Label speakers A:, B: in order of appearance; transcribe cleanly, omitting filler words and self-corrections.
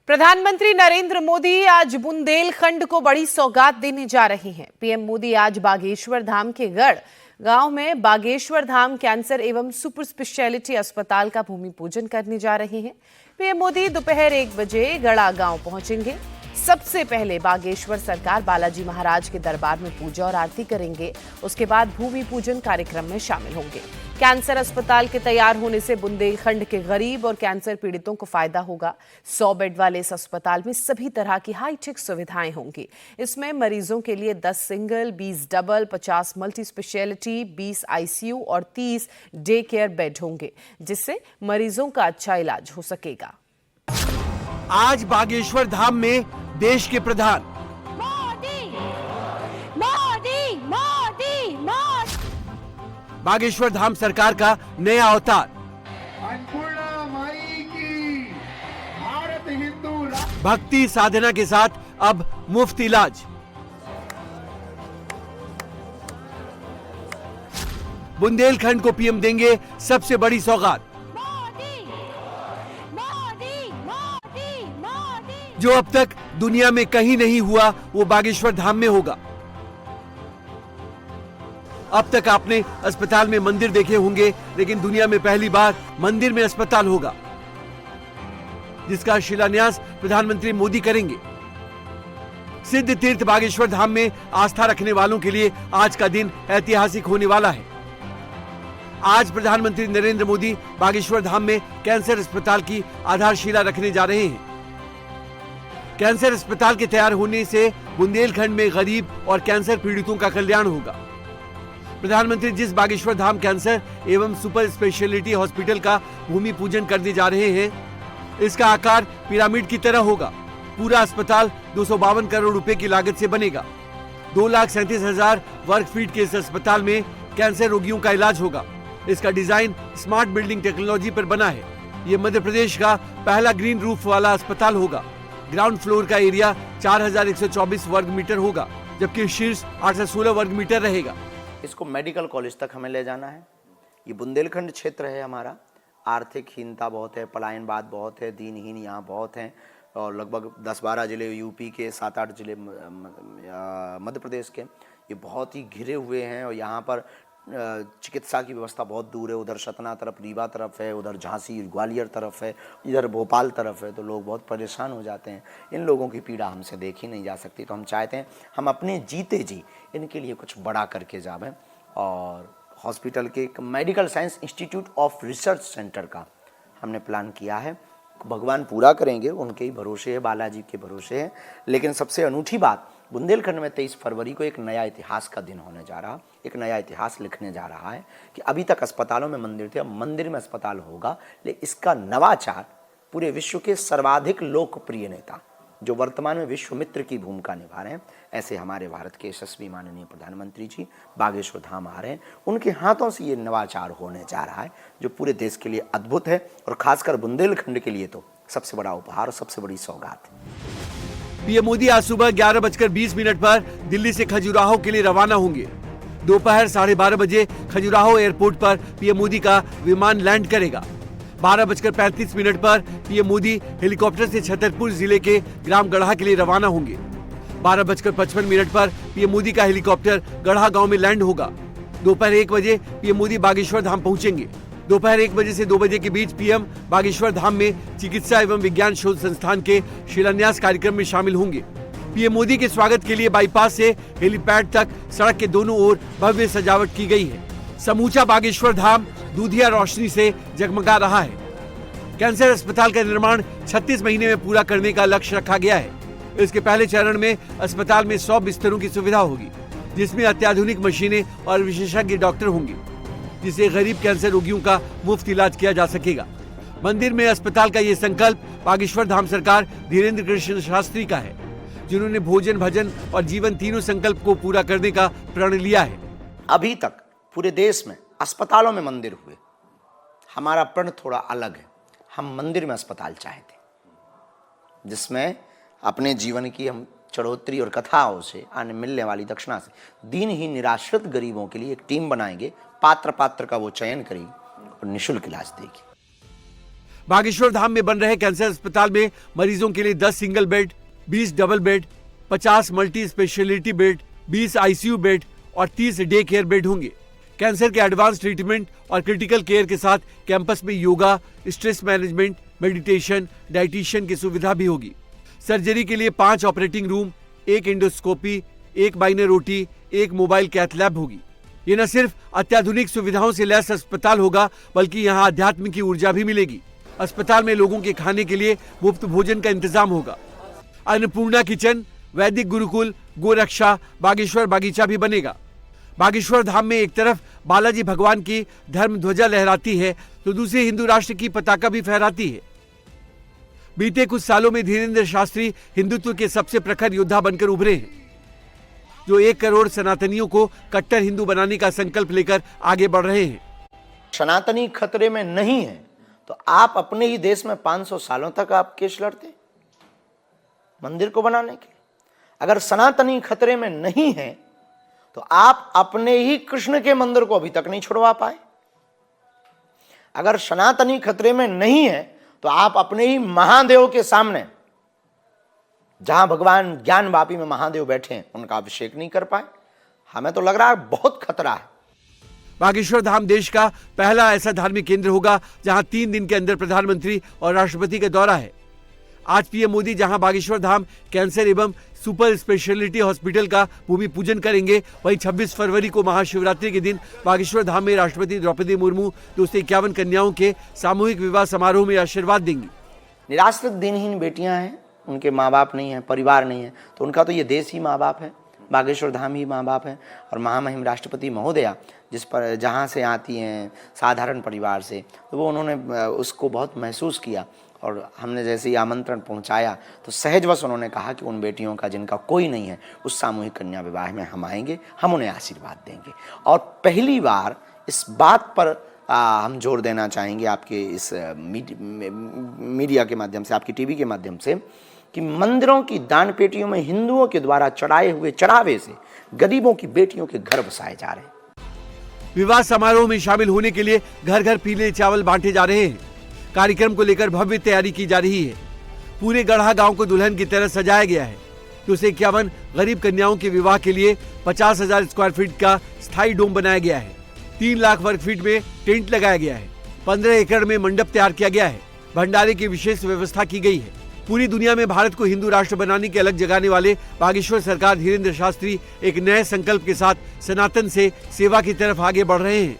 A: प्रधानमंत्री नरेंद्र मोदी आज बुंदेलखंड को बड़ी सौगात देने जा रहे हैं। पीएम मोदी आज बागेश्वर धाम के गढ़ गांव में बागेश्वर धाम कैंसर एवं सुपर स्पेशलिटी अस्पताल का भूमि पूजन करने जा रहे हैं। पीएम मोदी दोपहर 1 बजे गड़ा गांव पहुंचेंगे। सबसे पहले बागेश्वर सरकार बालाजी महाराज के दरबार में पूजा और आरती करेंगे। उसके बाद भूमि पूजन कार्यक्रम में शामिल होंगे। कैंसर अस्पताल के तैयार होने से बुंदेलखंड के गरीब और कैंसर पीड़ितों को फायदा होगा। 100 बेड वाले इस अस्पताल में सभी तरह की हाईटेक सुविधाएं होंगी। इसमें मरीजों के लिए 10 single, 20 double, 50 multi speciality, 20 ICU और 30 डे केयर बेड होंगे, जिससे मरीजों का अच्छा इलाज हो सकेगा।
B: आज बागेश्वर धाम में देश के प्रधान
C: मोदी मोदी मोदी मोदी
B: बागेश्वर धाम सरकार का नया अवतार
D: अन्नपूर्णा माई की भारत हिंदू
B: भक्ति साधना के साथ अब मुफ्त इलाज। बुंदेलखंड को पीएम देंगे सबसे बड़ी सौगात। जो अब तक दुनिया में कहीं नहीं हुआ वो बागेश्वर धाम में होगा। अब तक आपने अस्पताल में मंदिर देखे होंगे, लेकिन दुनिया में पहली बार मंदिर में अस्पताल होगा, जिसका शिलान्यास प्रधानमंत्री मोदी करेंगे। सिद्ध तीर्थ बागेश्वर धाम में आस्था रखने वालों के लिए आज का दिन ऐतिहासिक होने वाला है। आज प्रधानमंत्री नरेंद्र मोदी बागेश्वर धाम में कैंसर अस्पताल की आधारशिला रखने जा रहे हैं। कैंसर अस्पताल के तैयार होने से बुंदेलखंड में गरीब और कैंसर पीड़ितों का कल्याण होगा। प्रधानमंत्री जिस बागेश्वर धाम कैंसर एवं सुपर स्पेशलिटी हॉस्पिटल का भूमि पूजन करने जा रहे हैं, इसका आकार पिरामिड की तरह होगा। पूरा अस्पताल 252 करोड़ रुपए की लागत से बनेगा। 2,37,000 वर्ग फीट के इस अस्पताल में कैंसर रोगियों का इलाज होगा। इसका डिजाइन स्मार्ट बिल्डिंग टेक्नोलॉजी पर बना है। ये मध्य प्रदेश का पहला ग्रीन रूफ वाला अस्पताल होगा। ग्राउंड फ्लोर का एरिया 4,124 वर्ग मीटर होगा, जबकि शीर्ष 816 वर्ग मीटर रहेगा।
E: इसको मेडिकल कॉलेज तक हमें ले जाना है। ये बुंदेलखंड क्षेत्र है हमारा। आर्थिक हीनता बहुत है, पलायनवाद बहुत है, दीनहीन यहाँ बहुत हैं, और लगभग 10-12 जिले यूपी के, 7-8 जिले मध्य प्रदेश के, ये बहुत ही घिरे हुए हैं। और यहाँ पर चिकित्सा की व्यवस्था बहुत दूर है। उधर सतना तरफ, रीवा तरफ है, उधर झांसी ग्वालियर तरफ है, इधर भोपाल तरफ है, तो लोग बहुत परेशान हो जाते हैं। इन लोगों की पीड़ा हमसे देखी नहीं जा सकती, तो हम चाहते हैं हम अपने जीते जी इनके लिए कुछ बड़ा करके जावें। और हॉस्पिटल के medical science institute of research centre का हमने प्लान किया है। भगवान पूरा करेंगे, उनके ही भरोसे है, बालाजी के भरोसे है। लेकिन सबसे अनूठी बात, बुंदेलखंड में 23 फरवरी को एक नया इतिहास का दिन होने जा रहा, एक नया इतिहास लिखने जा रहा है कि अभी तक अस्पतालों में मंदिर थे, अब मंदिर में अस्पताल होगा। लेकिन इसका नवाचार पूरे विश्व के सर्वाधिक लोकप्रिय नेता, जो वर्तमान में विश्व मित्र की भूमिका निभा रहे हैं, ऐसे हमारे भारत के यशस्वी माननीय प्रधानमंत्री जी बागेश्वर धाम आ रहे हैं। उनके हाथों से ये नवाचार होने जा रहा है, जो पूरे देश के लिए अद्भुत है, और खासकर बुंदेलखंड के लिए तो सबसे बड़ा उपहार और सबसे बड़ी सौगात है।
B: पीएम मोदी आज सुबह 11:20 पर दिल्ली से खजुराहो के लिए रवाना होंगे। दोपहर 12:30 बजे खजुराहो एयरपोर्ट पर पीएम मोदी का विमान लैंड करेगा। 12:35 पर पीएम मोदी हेलीकॉप्टर से छतरपुर जिले के ग्राम गढ़ा के लिए रवाना होंगे। 12:55 पर पीएम मोदी का हेलीकॉप्टर गढ़ा गांव में लैंड होगा। दोपहर 1 बजे पीएम मोदी बागेश्वर धाम पहुंचेंगे। दोपहर 1 बजे से 2 बजे के बीच पीएम बागेश्वर धाम में चिकित्सा एवं विज्ञान शोध संस्थान के शिलान्यास कार्यक्रम में शामिल होंगे। पीएम मोदी के स्वागत के लिए बाईपास से हेलीपैड तक सड़क के दोनों ओर भव्य सजावट की गई है। समूचा बागेश्वर धाम दूधिया रोशनी से जगमगा रहा है। कैंसर अस्पताल का निर्माण 36 महीने में पूरा करने का लक्ष्य रखा गया है। इसके पहले चरण में अस्पताल में 100 बिस्तरों की सुविधा होगी, जिसमें अत्याधुनिक मशीनें और विशेषज्ञ डॉक्टर होंगे, जिससे गरीब कैंसर रोगियों का मुफ्त इलाज किया जा सकेगा। मंदिर में अस्पताल का ये संकल्प बागेश्वर धाम सरकार धीरेन्द्र कृष्ण शास्त्री का है, जिन्होंने भोजन, भजन और जीवन तीनों संकल्प को पूरा करने का प्रण लिया है।
E: अभी तक पूरे देश में अस्पतालों में मंदिर हुए, हमारा प्रण थोड़ा अलग है। हम मंदिर में अस्पताल चाहते, जिसमें अपने जीवन की हम चढ़ोतरी और कथाओं से आने मिलने वाली दक्षिणा से दीनहीन निराश्रित गरीबों के लिए एक टीम बनाएंगे। पात्र का वो चयन करेगी और निःशुल्क इलाज देगी।
B: बागेश्वर धाम में बन रहे कैंसर अस्पताल में मरीजों के लिए 10 single bed, 20 double bed, 50 multi specialty bed, 20 ICU bed और 30 डे केयर बेड होंगे। कैंसर के एडवांस ट्रीटमेंट और क्रिटिकल केयर के साथ कैंपस में yoga, stress management, meditation, dietician की सुविधा भी होगी। सर्जरी के लिए 5 operating room, 1 endoscopy, 1 minor OT, 1 mobile cath lab होगी। ये न सिर्फ अत्याधुनिक सुविधाओं से लैस अस्पताल होगा, बल्कि यहाँ आध्यात्म की ऊर्जा भी मिलेगी। अस्पताल में लोगों के खाने के लिए मुफ्त भोजन का इंतजाम होगा। अन्नपूर्णा किचन, वैदिक गुरुकुल, गोरक्षा, बागेश्वर बागीचा भी बनेगा। बागेश्वर धाम में एक तरफ बालाजी भगवान की धर्म ध्वजा लहराती है, तो दूसरे हिंदू राष्ट्र की पताका भी फहराती है। बीते कुछ सालों में धीरेन्द्र शास्त्री हिंदुत्व के सबसे प्रखर योद्धा बनकर उभरे हैं, जो 1 करोड़ सनातनियों को कट्टर हिंदू बनाने का संकल्प लेकर आगे बढ़ रहे हैं।
E: सनातनी खतरे में नहीं है तो आप अपने ही देश में 500 सालों तक आप केस लड़ते मंदिर को बनाने के। अगर सनातनी खतरे में नहीं है तो आप अपने ही कृष्ण के मंदिर को अभी तक नहीं छुड़वा पाए। अगर सनातनी खतरे में नहीं है तो आप अपने ही महादेव के सामने, जहां भगवान ज्ञान वापी में महादेव बैठे हैं, उनका अभिषेक नहीं कर पाए। हमें तो लग रहा है बहुत खतरा है।
B: बागेश्वर धाम देश का पहला ऐसा धार्मिक केंद्र होगा जहां 3 दिन के अंदर प्रधानमंत्री और राष्ट्रपति का दौरा है। आज पीएम मोदी जहां बागेश्वर धाम कैंसर एवं सुपर स्पेशलिटी हॉस्पिटल का भूमि पूजन करेंगे, वहीं 26 फरवरी को महाशिवरात्रि के दिन बागेश्वर धाम में राष्ट्रपति द्रौपदी मुर्मू 251 कन्याओं के सामूहिक विवाह समारोह में आशीर्वाद देंगी।
E: निराश्रित दिनहीन बेटियां हैं, उनके माँ बाप नहीं है, परिवार नहीं है, तो उनका तो ये देश ही माँ बाप है, बागेश्वर धाम ही माँ बाप है। और महामहिम राष्ट्रपति महोदया जहाँ से आती हैं साधारण परिवार से, तो वो उन्होंने उसको बहुत महसूस किया। और हमने जैसे ही आमंत्रण पहुंचाया तो सहजवश उन्होंने कहा कि उन बेटियों का जिनका कोई नहीं है, उस सामूहिक कन्या विवाह में हम आएंगे, हम उन्हें आशीर्वाद देंगे। और पहली बार इस बात पर हम जोर देना चाहेंगे आपके इस मीडिया के माध्यम से, आपकी टीवी के माध्यम से, कि मंदिरों की दान पेटियों में हिंदुओं के द्वारा चढ़ाए हुए चढ़ावे से गरीबों की बेटियों के घर बसाए जा रहे हैं।
B: विवाह समारोह में शामिल होने के लिए घर घर पीले चावल बांटे जा रहे हैं। कार्यक्रम को लेकर भव्य तैयारी की जा रही है। पूरे गढ़ा गांव को दुल्हन की तरह सजाया गया है। 251 गरीब कन्याओं के विवाह के लिए 50,000 स्क्वायर फीट का स्थायी डोम बनाया गया है। 3 लाख वर्ग फीट में टेंट लगाया गया है। 15 एकड़ में मंडप तैयार किया गया है। भंडारे की विशेष व्यवस्था की गई है। पूरी दुनिया में भारत को हिंदू राष्ट्र बनाने की अलग जगाने वाले बागेश्वर सरकार धीरेन्द्र शास्त्री एक नए संकल्प के साथ सनातन से सेवा की तरफ आगे बढ़ रहे हैं।